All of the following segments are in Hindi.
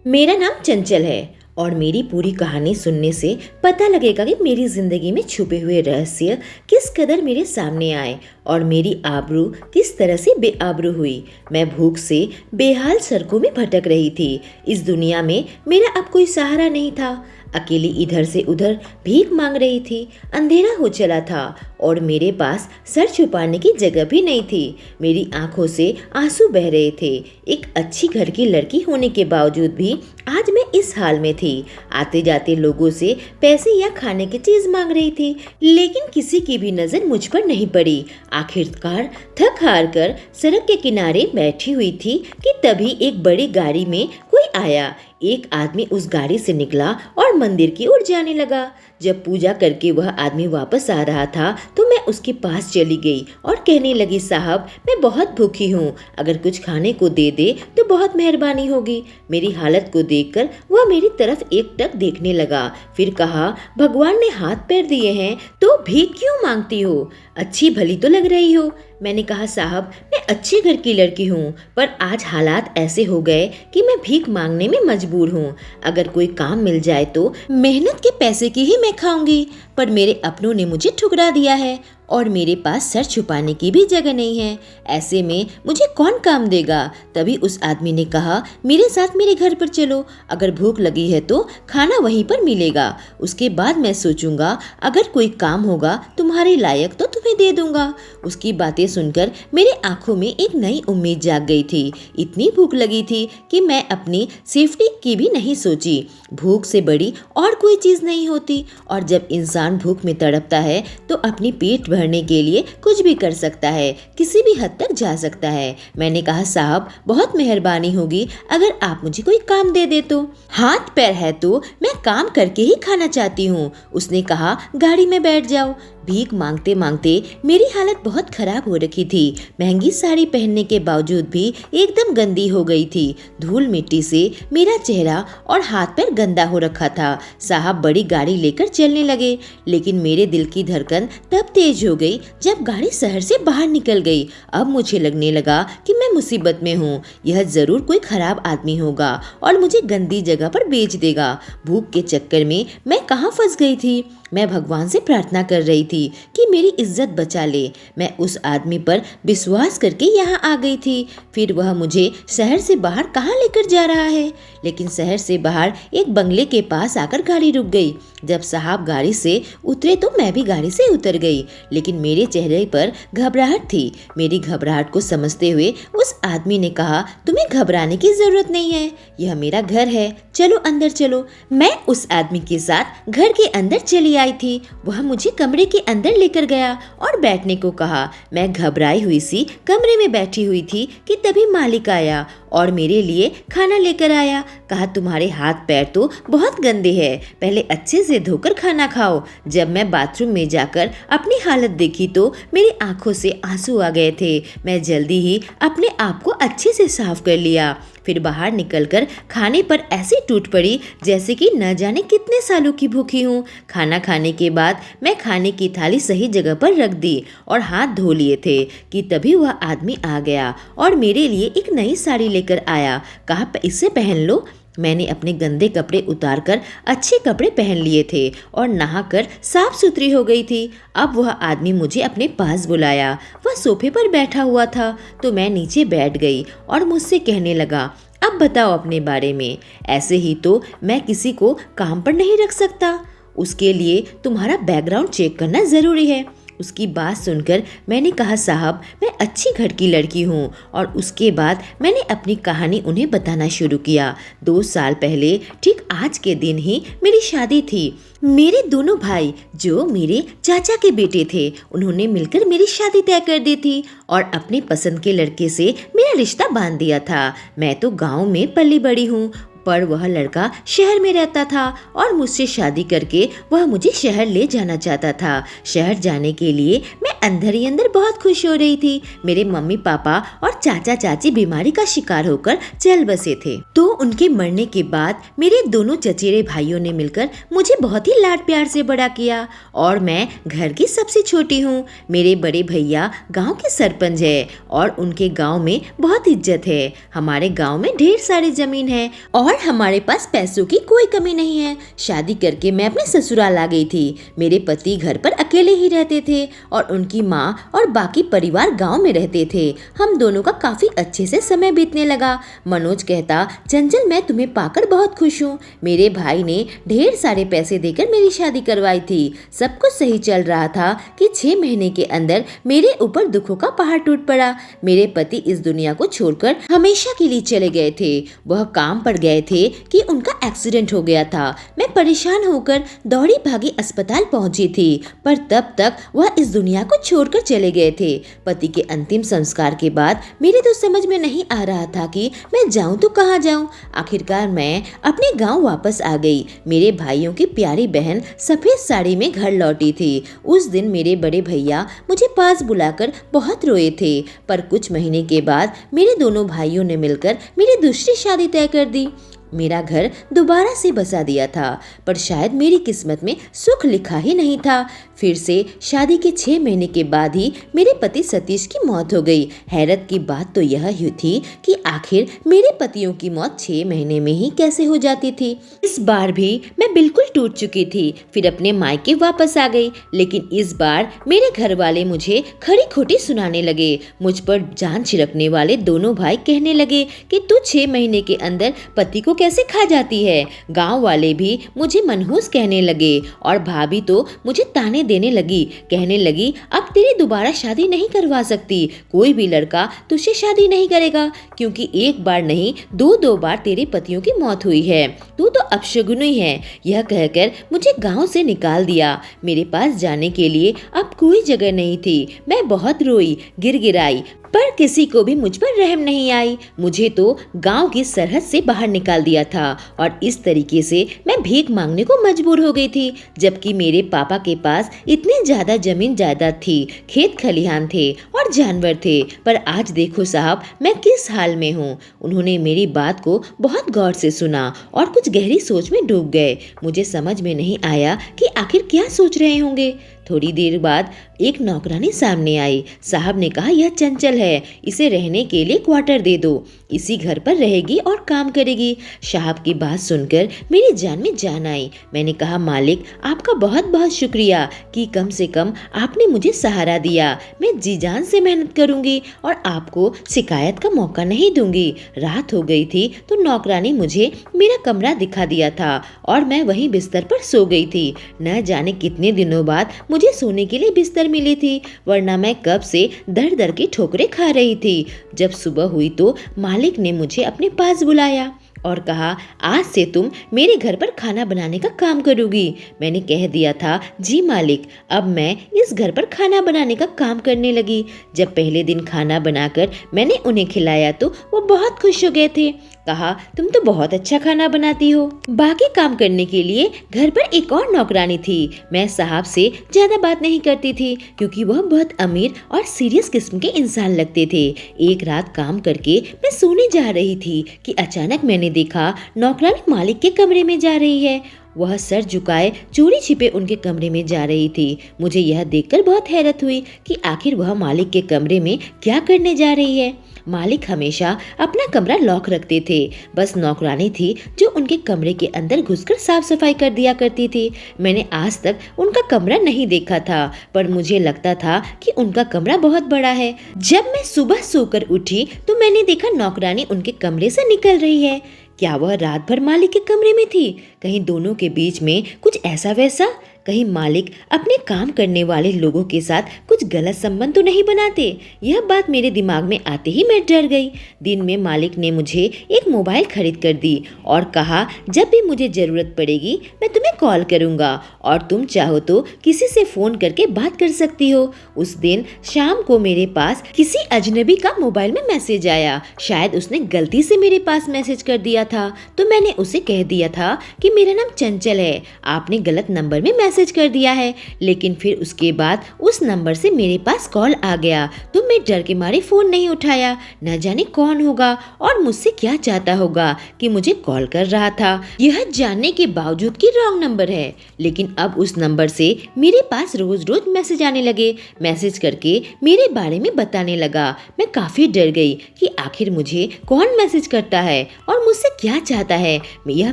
मेरा नाम चंचल है और मेरी पूरी कहानी सुनने से पता लगेगा कि मेरी जिंदगी में छुपे हुए रहस्य किस कदर मेरे सामने आए और मेरी आबरू किस तरह से बेआबरू हुई। मैं भूख से बेहाल सड़कों में भटक रही थी। इस दुनिया में मेरा अब कोई सहारा नहीं था। अकेली इधर से उधर भीख मांग रही थी। अंधेरा हो चला था और मेरे पास सर छुपाने की जगह भी नहीं थी। मेरी आंखों से आंसू बह रहे थे। एक अच्छी घर की लड़की होने के बावजूद भी आज मैं इस हाल में थी। आते जाते लोगों से पैसे या खाने की चीज मांग रही थी, लेकिन किसी की भी नजर मुझ पर नहीं पड़ी। आखिरकार थक हार कर सड़क के किनारे बैठी हुई थी कि तभी एक बड़ी गाड़ी में कोई आया। एक आदमी उस गाड़ी से निकला और मंदिर की ओर जाने लगा। जब पूजा करके वह आदमी वापस आ रहा था तो मैं उसके पास चली गई और कहने लगी, साहब मैं बहुत भूखी हूँ, अगर कुछ खाने को दे दे तो बहुत मेहरबानी होगी। मेरी हालत को देखकर वह मेरी तरफ एकटक देखने लगा। फिर कहा, भगवान ने हाथ पैर दिए हैं तो भीख क्यों मांगती हो? अच्छी भली तो लग रही हो। मैंने कहा, साहब मैं अच्छे घर की लड़की हूँ, पर आज हालात ऐसे हो गए कि मैं भीख मांगने में मजबूर हूँ। अगर कोई काम मिल जाए तो मेहनत के पैसे की ही मैं खाऊंगी, पर मेरे अपनों ने मुझे ठुकरा दिया है और मेरे पास सर छुपाने की भी जगह नहीं है। ऐसे में मुझे कौन काम देगा? तभी उस आदमी ने कहा, मेरे साथ मेरे घर पर चलो, अगर भूख लगी है तो खाना वहीं पर मिलेगा। उसके बाद मैं सोचूंगा, अगर कोई काम होगा तुम्हारे लायक तो तुम्हें दे दूंगा। उसकी बातें सुनकर मेरे आंखों में एक नई उम्मीद जाग गई थी। इतनी भूख लगी थी कि मैं अपनी सेफ्टी की भी नहीं सोची। भूख से बड़ी और कोई चीज नहीं होती, और जब इंसान भूख में तड़पता है तो अपनी पेट भरने के लिए कुछ भी कर सकता है, किसी भी हद तक जा सकता है। मैंने कहा, साहब बहुत मेहरबानी होगी अगर आप मुझे कोई काम दे दे तो। हाथ पैर है तो मैं काम करके ही खाना चाहती हूँ। उसने कहा, गाड़ी में बैठ जाओ। भीख मांगते मांगते मेरी हालत बहुत खराब हो रखी थी। महंगी साड़ी पहनने के बावजूद भी एकदम गंदी हो गई थी। धूल मिट्टी से मेरा चेहरा और हाथ पैर गंदा हो रखा था। साहब बड़ी गाड़ी लेकर चलने लगे, लेकिन मेरे दिल की धड़कन तब तेज हो गई जब गाड़ी शहर से बाहर निकल गई। अब मुझे लगने लगा कि मैं मुसीबत में हूँ। यह जरूर कोई खराब आदमी होगा और मुझे गंदी जगह पर बेच देगा। भूख के चक्कर में मैं कहाँ फंस गई थी। मैं भगवान से प्रार्थना कर रही थी कि मेरी इज्जत बचा ले। मैं उस आदमी पर विश्वास करके यहाँ आ गई थी। फिर वह मुझे शहर से बाहर कहाँ लेकर जा रहा है? लेकिन शहर से बाहर एक बंगले के पास आकर गाड़ी रुक गई। जब साहब गाड़ी से उतरे तो मैं भी गाड़ी से उतर गई, लेकिन मेरे चेहरे पर घबराहट थी। मेरी घबराहट को समझते हुए उस आदमी ने कहा, तुम्हें घबराने की जरूरत नहीं है, यह मेरा घर है, चलो अंदर चलो। मैं उस आदमी के साथ घर के अंदर चली आई थी। वह मुझे कमरे के अंदर लेकर गया और बैठने को कहा। मैं घबराई हुई सी कमरे में बैठी हुई थी कि तभी मालिक आया और मेरे लिए खाना लेकर आया। कहा, तुम्हारे हाथ पैर तो बहुत गंदे हैं, पहले अच्छे से धोकर खाना खाओ। जब मैं बाथरूम में जाकर अपनी हालत देखी तो मेरी आंखों से आंसू आ गए थे। मैं जल्दी ही अपने आप को अच्छे से साफ कर लिया। फिर बाहर निकलकर खाने पर ऐसी टूट पड़ी जैसे कि न जाने कितने सालों की भूखी हूँ। खाना खाने के बाद मैं खाने की थाली सही जगह पर रख दी और हाथ धो लिए थे कि तभी वह आदमी आ गया और मेरे लिए एक नई साड़ी लेकर आया। कहा, इसे पहन लो। मैंने अपने गंदे कपड़े उतारकर अच्छे कपड़े पहन लिए थे और नहाकर साफ सुथरी हो गई थी। अब वह आदमी मुझे अपने पास बुलाया। वह सोफे पर बैठा हुआ था तो मैं नीचे बैठ गई और मुझसे कहने लगा, अब बताओ अपने बारे में। ऐसे ही तो मैं किसी को काम पर नहीं रख सकता, उसके लिए तुम्हारा बैकग्राउंड चेक करना जरूरी है। उसकी बात सुनकर मैंने कहा, साहब मैं अच्छी घर की लड़की हूँ। और उसके बाद मैंने अपनी कहानी उन्हें बताना शुरू किया। 2 साल पहले ठीक आज के दिन ही मेरी शादी थी। मेरे दोनों भाई जो मेरे चाचा के बेटे थे, उन्होंने मिलकर मेरी शादी तय कर दी थी और अपने पसंद के लड़के से मेरा रिश्ता बांध दिया था। मैं तो गाँव में पली बड़ी हूँ, पर वह लड़का शहर में रहता था और मुझसे शादी करके वह मुझे शहर ले जाना चाहता था। शहर जाने के लिए मैं अंदर ही अंदर बहुत खुश हो रही थी। मेरे मम्मी पापा और चाचा चाची बीमारी का शिकार होकर चल बसे थे, तो उनके मरने के बाद मेरे दोनों चचेरे भाइयों ने मिलकर मुझे बहुत ही लाड प्यार से बड़ा किया और मैं घर की सबसे छोटी हूँ। मेरे बड़े भैया गांव के सरपंच है और उनके गांव में बहुत इज्जत है। हमारे गांव में ढेर सारी जमीन है और हमारे पास पैसों की कोई कमी नहीं है। शादी करके मैं अपने ससुराल आ गई थी। मेरे पति घर पर अकेले ही रहते थे और उनकी माँ और बाकी परिवार गांव में रहते थे। हम दोनों का काफी अच्छे से समय बीतने लगा। मनोज कहता, चंचल मैं तुम्हें पाकर बहुत खुश हूँ। मेरे भाई ने ढेर सारे पैसे देकर मेरी शादी करवाई थी। सब कुछ सही चल रहा था कि 6 महीने के अंदर मेरे ऊपर दुखों का पहाड़ टूट पड़ा। मेरे पति इस दुनिया को छोड़कर हमेशा के लिए चले गए थे। वह काम पर गए थे कि उनका एक्सीडेंट हो गया था। मैं परेशान होकर दौड़ी भागी अस्पताल पहुंची थी, पर तब तक वह इस दुनिया को छोड़कर चले गए थे। पति के अंतिम संस्कार के बाद मेरे तो समझ में नहीं आ रहा था कि मैं जाऊं तो कहां जाऊं। आखिरकार मैं अपने गांव वापस आ गई। मेरे भाइयों की प्यारी बहन सफेद साड़ी में घर लौटी थी। उस दिन मेरे बड़े भैया मुझे पास बुलाकर बहुत रोए थे, पर कुछ महीने के बाद मेरे दोनों भाइयों ने मिलकर मेरी दूसरी शादी तय कर दी। मेरा घर दोबारा से बसा दिया था, पर शायद मेरी किस्मत में सुख लिखा ही नहीं था। फिर से शादी के 6 महीने के बाद ही मेरे पति सतीश की मौत हो गई। हैरत की बात तो यह ही थी कि आखिर मेरे पतियों की मौत 6 महीने में ही कैसे हो जाती थी। इस बार भी मैं बिल्कुल टूट चुकी थी। फिर अपने मायके वापस आ गई, लेकिन इस बार मेरे घर वाले मुझे खरी खोटी सुनाने लगे। मुझ पर जान छिड़कने वाले दोनों भाई कहने लगे कि तू 6 महीने के अंदर पति को कैसे खा जाती है। गांव वाले भी मुझे मनहूस कहने लगे और भाभी तो मुझे ताने देने लगी। कहने लगी, अब तेरी दोबारा शादी नहीं करवा सकती। कोई भी लड़का तुझसे शादी नहीं करेगा, क्योंकि एक बार नहीं 2 बार तेरे पतियों की मौत हुई है। तू तो अपशगुनी है। यह कहकर मुझे गांव से निकाल दिया। मेरे पास जाने के लिए अब कोई जगह नहीं थी। मैं बहुत रोई, गिड़गिड़ाई, पर किसी को भी मुझ पर रहम नहीं आई। मुझे तो गांव की सरहद से बाहर निकाल दिया था और इस तरीके से मैं भीख मांगने को मजबूर हो गई थी। जबकि मेरे पापा के पास इतनी ज्यादा जमीन जायदाद थी, खेत खलिहान थे और जानवर थे। पर आज देखो साहब, मैं किस हाल में हूँ। उन्होंने मेरी बात को बहुत गौर से सुना और कुछ गहरी सोच में डूब गए। मुझे समझ में नहीं आया कि आखिर क्या सोच रहे होंगे। थोड़ी देर बाद एक नौकरानी सामने आई। साहब ने कहा, यह चंचल है, इसे रहने के लिए क्वार्टर दे दो। इसी घर पर रहेगी और काम करेगी। साहब की बात सुनकर मेरी जान में जान आई। मैंने कहा, मालिक आपका बहुत बहुत शुक्रिया कि कम से कम आपने मुझे सहारा दिया। मैं जी जान से मेहनत करूंगी और आपको शिकायत का मौका नहीं दूंगी। रात हो गई थी तो नौकरानी मुझे मेरा कमरा दिखा दिया था और मैं वहीं बिस्तर पर सो गई थी। न जाने कितने दिनों बाद मुझे सोने के लिए बिस्तर मिली थी, वरना मैं कब से दर दर की ठोकरें खा रही थी। जब सुबह हुई तो मालिक ने मुझे अपने पास बुलाया और कहा, आज से तुम मेरे घर पर खाना बनाने का काम करोगी। मैंने कह दिया था, जी मालिक। अब मैं इस घर पर खाना बनाने का काम करने लगी। जब पहले दिन खाना बनाकर मैंने उन्हें खिलाया तो वो बहुत खुश हो गए थे। कहा, तुम तो बहुत अच्छा खाना बनाती हो। बाकी काम करने के लिए घर पर एक और नौकरानी थी। मैं साहब से ज्यादा बात नहीं करती थी, क्योंकि वह बहुत अमीर और सीरियस किस्म के इंसान लगते थे। एक रात काम करके मैं सोने जा रही थी कि अचानक मैंने देखा नौकरानी मालिक के कमरे में जा रही है। वह सर झुकाए चोरी छिपे उनके कमरे में जा रही थी। मुझे यह देखकर बहुत हैरत हुई कि आखिर वह मालिक के कमरे में क्या करने जा रही है। मालिक हमेशा अपना कमरा लॉक रखते थे। बस नौकरानी थी जो उनके कमरे के अंदर घुसकर साफ सफाई कर दिया करती थी। मैंने आज तक उनका कमरा नहीं देखा था, पर मुझे लगता था कि उनका कमरा बहुत बड़ा है। जब मैं सुबह सोकर उठी तो मैंने देखा नौकरानी उनके कमरे से निकल रही है। क्या वह रात भर मालिक के कमरे में थी? कहीं दोनों के बीच में कुछ ऐसा वैसा? कहीं मालिक अपने काम करने वाले लोगों के साथ कुछ गलत संबंध तो नहीं बनाते? यह बात मेरे दिमाग में आते ही मैं डर गई। दिन में मालिक ने मुझे एक मोबाइल खरीद कर दी और कहा, जब भी मुझे जरूरत पड़ेगी मैं तुम्हें कॉल करूंगा और तुम चाहो तो किसी से फोन करके बात कर सकती हो। उस दिन शाम को मेरे पास किसी अजनबी का मोबाइल में मैसेज आया। शायद उसने गलती से मेरे पास मैसेज कर दिया था, तो मैंने उसे कह दिया था कि मेरा नाम चंचल है, आपने गलत नंबर में मैसेज मैसेज कर दिया है, लेकिन फिर उसके बाद उस नंबर से मेरे पास कॉल आ गया तो मैं डर के मारे फ़ोन नहीं उठाया। न जाने कौन होगा और मुझसे क्या चाहता होगा कि मुझे कॉल कर रहा था, यह जानने के बावजूद कि रॉन्ग नंबर है। लेकिन अब उस नंबर से मेरे पास रोज रोज मैसेज आने लगे। मैसेज करके मेरे बारे में बताने लगा। मैं काफ़ी डर गई कि आखिर मुझे कौन मैसेज करता है और मुझसे क्या चाहता है। यह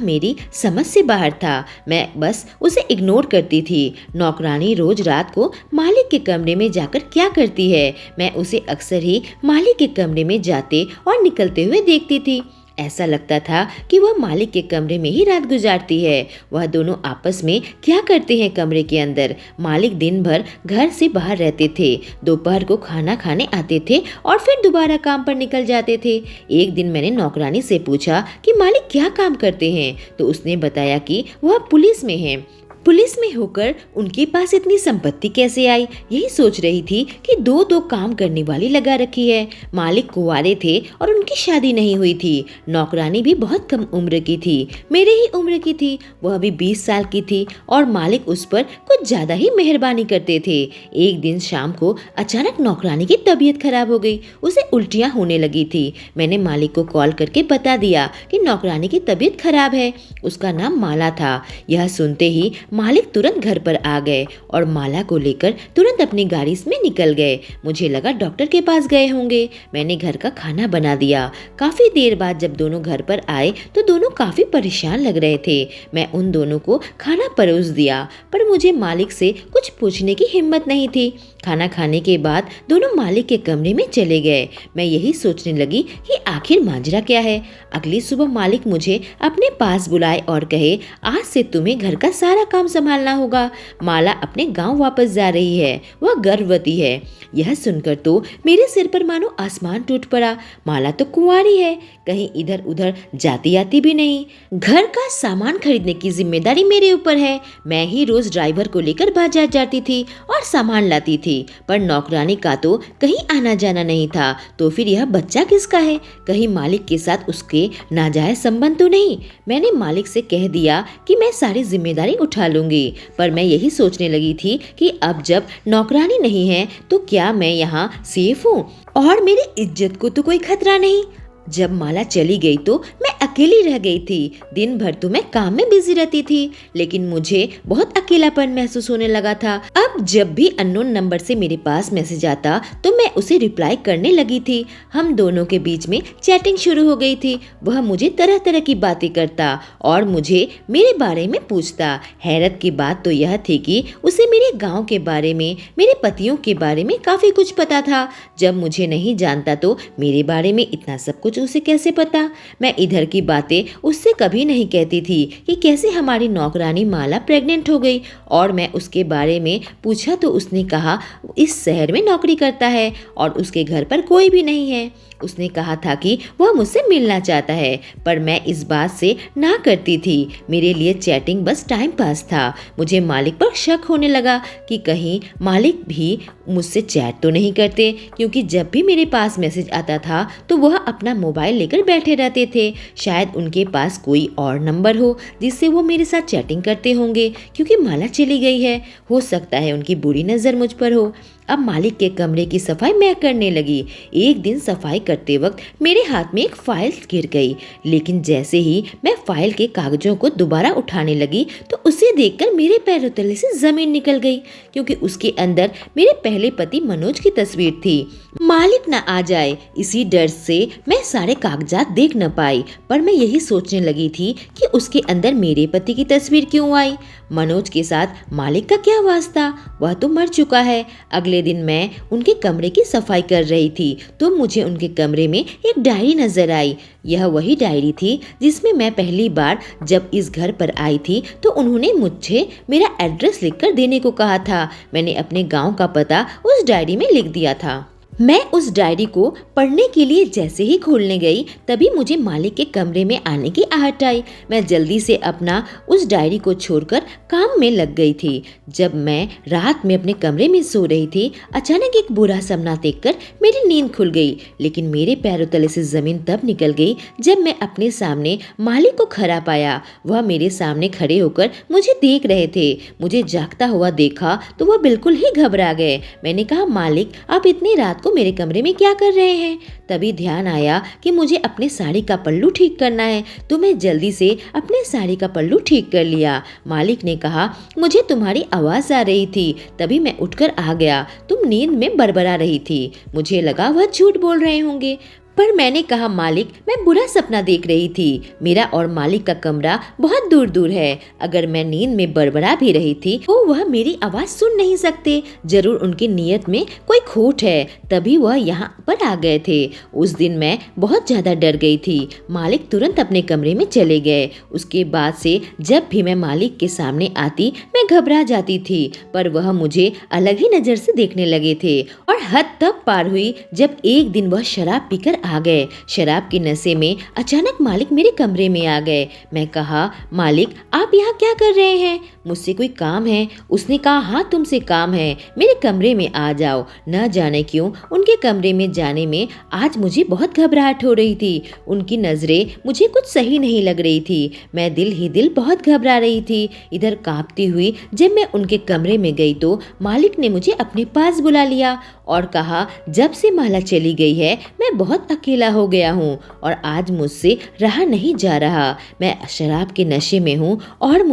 मेरी समझ से बाहर था। मैं बस उसे इग्नोर करती थी। नौकरानी रोज रात को मालिक के कमरे में जाकर क्या करती है, मैं उसे अक्सर ही मालिक के कमरे में जाते और निकलते हुए देखती थी। ऐसा लगता था कि वह मालिक के कमरे में ही रात गुजारती है। वह दोनों आपस में क्या करते हैं कमरे के अंदर। मालिक दिन भर घर से बाहर रहते थे, दोपहर को खाना खाने आते थे और फिर दोबारा काम पर निकल जाते थे। एक दिन मैंने नौकरानी से पूछा कि मालिक क्या काम करते हैं, तो उसने बताया कि वह पुलिस में हैं। पुलिस में होकर उनके पास इतनी संपत्ति कैसे आई। यही सोच रही थी कि दो दो काम करने वाली लगा रखी है। मालिक कुंवारे थे और उनकी शादी नहीं हुई थी। नौकरानी भी बहुत कम उम्र की थी, मेरे ही उम्र की थी। वह भी 20 साल की थी और मालिक उस पर कुछ ज्यादा ही मेहरबानी करते थे। एक दिन शाम को अचानक नौकरानी की तबीयत खराब हो गई, उसे उल्टियाँ होने लगी थी। मैंने मालिक को कॉल करके बता दिया कि नौकरानी की तबीयत खराब है। उसका नाम माला था। यह सुनते ही मालिक तुरंत घर पर आ गए और माला को लेकर तुरंत अपनी गाड़ी में निकल गए। मुझे लगा डॉक्टर के पास गए होंगे। मैंने घर का खाना बना दिया। काफी देर बाद जब दोनों घर पर आए तो दोनों काफी परेशान लग रहे थे। मैं उन दोनों को खाना परोस दिया, पर मुझे मालिक से कुछ पूछने की हिम्मत नहीं थी। खाना खाने के बाद दोनों मालिक के कमरे में चले गए। मैं यही सोचने लगी कि आखिर माजरा क्या है। अगली सुबह मालिक मुझे अपने पास बुलाए और कहे, आज से तुम्हें घर का सारा काम संभालना होगा। माला अपने गांव वापस जा रही है, वह गर्भवती है। यह सुनकर तो मेरे सिर पर मानो आसमान टूट पड़ा। माला तो कुंवारी है, कहीं इधर उधर जाती आती भी नहीं। घर का सामान खरीदने की जिम्मेदारी मेरे ऊपर है। मैं ही रोज ड्राइवर को लेकर बाजार जाती थी और सामान लाती थी, पर नौकरानी का तो कहीं आना जाना नहीं था। तो फिर यह बच्चा किसका है? कहीं मालिक के साथ उसके नाजायज संबंध तो नहीं? मैंने मालिक से कह दिया कि मैं सारी जिम्मेदारी उठा लूंगी, पर मैं यही सोचने लगी थी कि अब जब नौकरानी नहीं है तो क्या मैं यहाँ सेफ हूँ और मेरी इज्जत को तो कोई खतरा नहीं। जब माला चली गई तो मैं अकेली रह गई थी। दिन भर तो मैं काम में बिजी रहती थी, लेकिन मुझे बहुत अकेलापन महसूस होने लगा था। अब जब भी अननोन नंबर से मेरे पास मैसेज आता तो मैं उसे रिप्लाई करने लगी थी। हम दोनों के बीच में चैटिंग शुरू हो गई थी। वह मुझे तरह तरह की बातें करता और मुझे मेरे बारे में पूछता। हैरत की बात तो यह थी कि उसे मेरे गाँव के बारे में, मेरे पतियों के बारे में काफी कुछ पता था। जब मुझे नहीं जानता तो मेरे बारे में इतना सब कुछ उसे कैसे पता। मैं इधर की बातें उससे कभी नहीं कहती थी कि कैसे हमारी नौकरानी माला प्रेग्नेंट हो गई, और मैं उसके बारे में पूछा तो उसने कहा इस शहर में नौकरी करता है और उसके घर पर कोई भी नहीं है। उसने कहा था कि वह मुझसे मिलना चाहता है, पर मैं इस बात से ना करती थी। मेरे लिए चैटिंग बस टाइम पास था। मुझे मालिक पर शक होने लगा कि कहीं मालिक भी मुझसे चैट तो नहीं करते, क्योंकि जब भी मेरे पास मैसेज आता था तो वह अपना मोबाइल लेकर बैठे रहते थे। शायद उनके पास कोई और नंबर हो जिससे वो मेरे साथ चैटिंग करते होंगे, क्योंकि माला चली गई है। हो सकता है उनकी बुरी नज़र मुझ पर हो। अब मालिक के कमरे की सफाई मैं करने लगी। एक दिन सफाई करते वक्त मेरे हाथ में एक फाइल गिर गई, लेकिन जैसे ही मैं फाइल के कागजों को दोबारा उठाने लगी तो उसे देखकर मेरे पैरों तले से जमीन निकल गई, क्योंकि उसके अंदर मेरे पहले पति मनोज की तस्वीर थी। मालिक न आ जाए इसी डर से मैं सारे कागजात देख न पाई, पर मैं यही सोचने लगी थी कि उसके अंदर मेरे पति की तस्वीर क्यों आई। मनोज के साथ मालिक का क्या वास्ता, वह तो मर चुका है। अगले दिन मैं उनके कमरे की सफाई कर रही थी तो मुझे उनके कमरे में एक डायरी नजर आई। यह वही डायरी थी जिसमें मैं पहली बार जब इस घर पर आई थी तो उन्होंने मुझे मेरा एड्रेस लिखकर देने को कहा था। मैंने अपने गांव का पता उस डायरी में लिख दिया था। मैं उस डायरी को पढ़ने के लिए जैसे ही खोलने गई तभी मुझे मालिक के कमरे में आने की आहट आई। मैं जल्दी से अपना उस डायरी को छोड़कर काम में लग गई थी। जब मैं रात में अपने कमरे में सो रही थी, अचानक एक बुरा सपना देखकर मेरी नींद खुल गई। लेकिन मेरे पैरों तले से जमीन तब निकल गई जब मैं अपने सामने मालिक को खड़ा पाया। वह मेरे सामने खड़े होकर मुझे देख रहे थे। मुझे जागता हुआ देखा तो वह बिल्कुल ही घबरा गए। मैंने कहा, मालिक, आप इतनी रात को मेरे कमरे में क्या कर रहे हैं? तभी ध्यान आया कि मुझे अपने साड़ी का पल्लू ठीक करना है, तो मैं जल्दी से अपने साड़ी का पल्लू ठीक कर लिया। मालिक ने कहा, मुझे तुम्हारी आवाज आ रही थी, तभी मैं उठकर आ गया। तुम नींद में बड़बड़ा रही थी। मुझे लगा वह झूठ बोल रहे होंगे, पर मैंने कहा, मालिक, मैं बुरा सपना देख रही थी। मेरा और मालिक का कमरा बहुत दूर दूर है। अगर मैं नींद में बड़बड़ा भी रही थी तो वह मेरी आवाज सुन नहीं सकते। जरूर उनकी नीयत में कोई खोट है, तभी वह यहाँ पर आ गए थे। उस दिन मैं बहुत ज्यादा डर गई थी। मालिक तुरंत अपने कमरे में चले गए। उसके बाद से जब भी मैं मालिक के सामने आती मैं घबरा जाती थी, पर वह मुझे अलग ही नजर से देखने लगे थे। और हद तब पार हुई जब एक दिन वह शराब पीकर आ गए। शराब के नशे में अचानक मालिक मेरे कमरे में आ गए। मैं कहा, मालिक, आप यहाँ क्या कर रहे हैं? मुझसे कोई काम है? उसने कहा, हाँ, तुमसे काम है, मेरे कमरे में आ जाओ। न जाने क्यों उनके कमरे में जाने में आज मुझे बहुत घबराहट हो रही थी। उनकी नजरें मुझे कुछ सही नहीं लग रही थी। मैं दिल ही दिल बहुत घबरा रही थी। इधर कांपती हुई जब मैं उनके कमरे में गई तो मालिक ने मुझे अपने पास बुला लिया और कहा, जब से माला चली गई है मैं बहुत अकेला हो गया हूँ और आज मुझसे रहा नहीं जा रहा। मैं शराब के नशे में हूँ और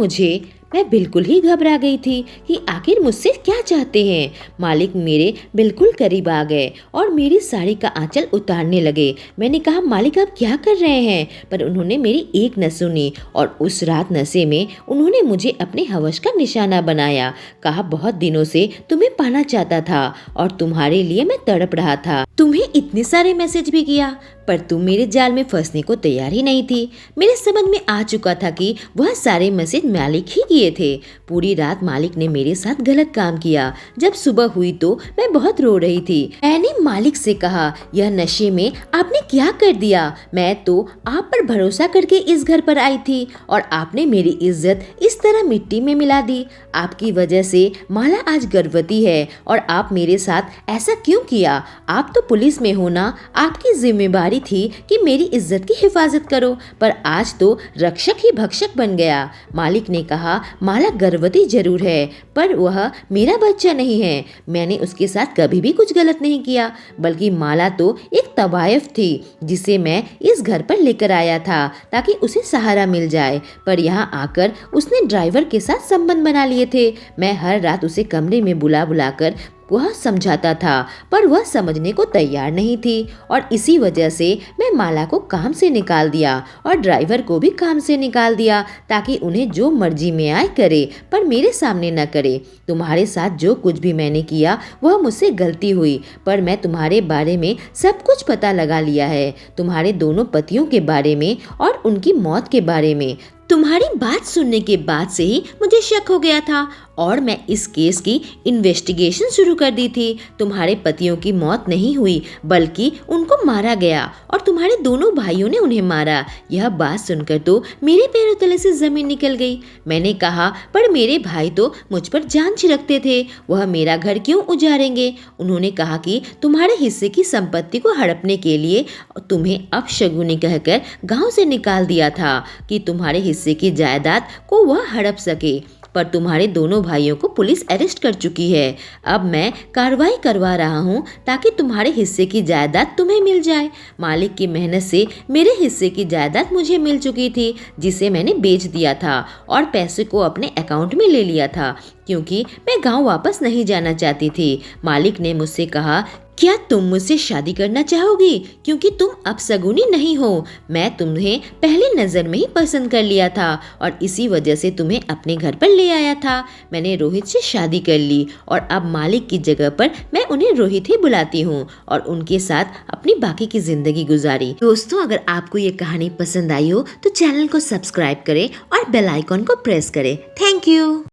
मैं बिल्कुल ही घबरा गई थी कि आखिर मुझसे क्या चाहते हैं। मालिक मेरे बिल्कुल करीब आ गए और मेरी साड़ी का आंचल उतारने लगे। मैंने कहा, मालिक, आप क्या कर रहे हैं? पर उन्होंने मेरी एक न सुनी और उस रात नशे में उन्होंने मुझे अपने हवस का निशाना बनाया। कहा, बहुत दिनों से तुम्हें पाना चाहता था और तुम्हारे लिए मैं तड़प रहा था। तुम्हें इतने सारे मैसेज भी किया, पर तुम मेरे जाल में फंसने को तैयार ही नहीं थी। मेरे समझ में आ चुका था कि वह सारे मैसेज मालिक ही किए थे। पूरी रात मालिक ने मेरे साथ गलत काम किया। जब सुबह हुई तो मैं बहुत रो रही थी। मैंने मालिक से कहा, यह नशे में आपने क्या कर दिया? मैं तो आप पर भरोसा करके इस घर पर आई थी और आपने मेरी इज्जत इस तरह मिट्टी में मिला दी। आपकी वजह से माला आज गर्भवती है और आप मेरे साथ ऐसा क्यों किया? आप तो पुलिस में हो ना, आपकी जिम्मेदारी थी कि मेरी इज्जत की हिफाजत करो, पर आज तो रक्षक ही भक्षक बन गया। मालिक ने कहा, माला गर्भवती जरूर है, पर वह मेरा बच्चा नहीं है। मैंने उसके साथ कभी भी कुछ गलत नहीं किया, बल्कि माला तो एक तवायफ थी जिसे मैं इस घर पर लेकर आया था ताकि उसे सहारा मिल जाए। पर यहाँ आकर उसने ड्राइवर के साथ संबंध बना लिए थे। मैं हर रात उसे कमरे में बुला बुलाकर वह समझाता था, पर वह समझने को तैयार नहीं थी और इसी वजह से मैं माला को काम से निकाल दिया और ड्राइवर को भी काम से निकाल दिया ताकि उन्हें जो मर्जी में आए करे, पर मेरे सामने न करे। तुम्हारे साथ जो कुछ भी मैंने किया वह मुझसे गलती हुई, पर मैं तुम्हारे बारे में सब कुछ पता लगा लिया है, तुम्हारे दोनों पतियों के बारे में और उनकी मौत के बारे में। तुम्हारी बात सुनने के बाद से ही मुझे शक हो गया था और मैं इस केस की इन्वेस्टिगेशन शुरू कर दी थी। तुम्हारे पतियों की मौत नहीं हुई, बल्कि उनको मारा गया और तुम्हारे दोनों भाइयों ने उन्हें मारा। यह बात सुनकर तो मेरे पैरों तले से जमीन निकल गई। मैंने कहा, पर मेरे भाई तो मुझ पर जान छिड़कते थे, वह मेरा घर क्यों उजाड़ेंगे? उन्होंने कहा कि तुम्हारे हिस्से की संपत्ति को हड़पने के लिए तुम्हें अपशगुनी कहकर गाँव से निकाल दिया था कि तुम्हारे हिस्से की जायदाद को वह हड़प सके, पर तुम्हारे दोनों भाइयों को पुलिस अरेस्ट कर चुकी है। अब मैं कार्रवाई करवा रहा हूँ ताकि तुम्हारे हिस्से की जायदाद तुम्हें मिल जाए। मालिक की मेहनत से मेरे हिस्से की जायदाद मुझे मिल चुकी थी, जिसे मैंने बेच दिया था और पैसे को अपने अकाउंट में ले लिया था, क्योंकि मैं गांव वापस नहीं जाना चाहती थी। मालिक ने मुझसे कहा, क्या तुम मुझसे शादी करना चाहोगी? क्योंकि तुम अपशगुनी नहीं हो। मैं तुम्हें पहली नजर में ही पसंद कर लिया था और इसी वजह से तुम्हें अपने घर पर ले आया था। मैंने रोहित से शादी कर ली और अब मालिक की जगह पर मैं उन्हें रोहित ही बुलाती हूँ और उनके साथ अपनी बाकी की जिंदगी गुजारी। दोस्तों, अगर आपको ये कहानी पसंद आई हो तो चैनल को सब्सक्राइब करें और बेल आइकॉन को प्रेस करें। Thank you.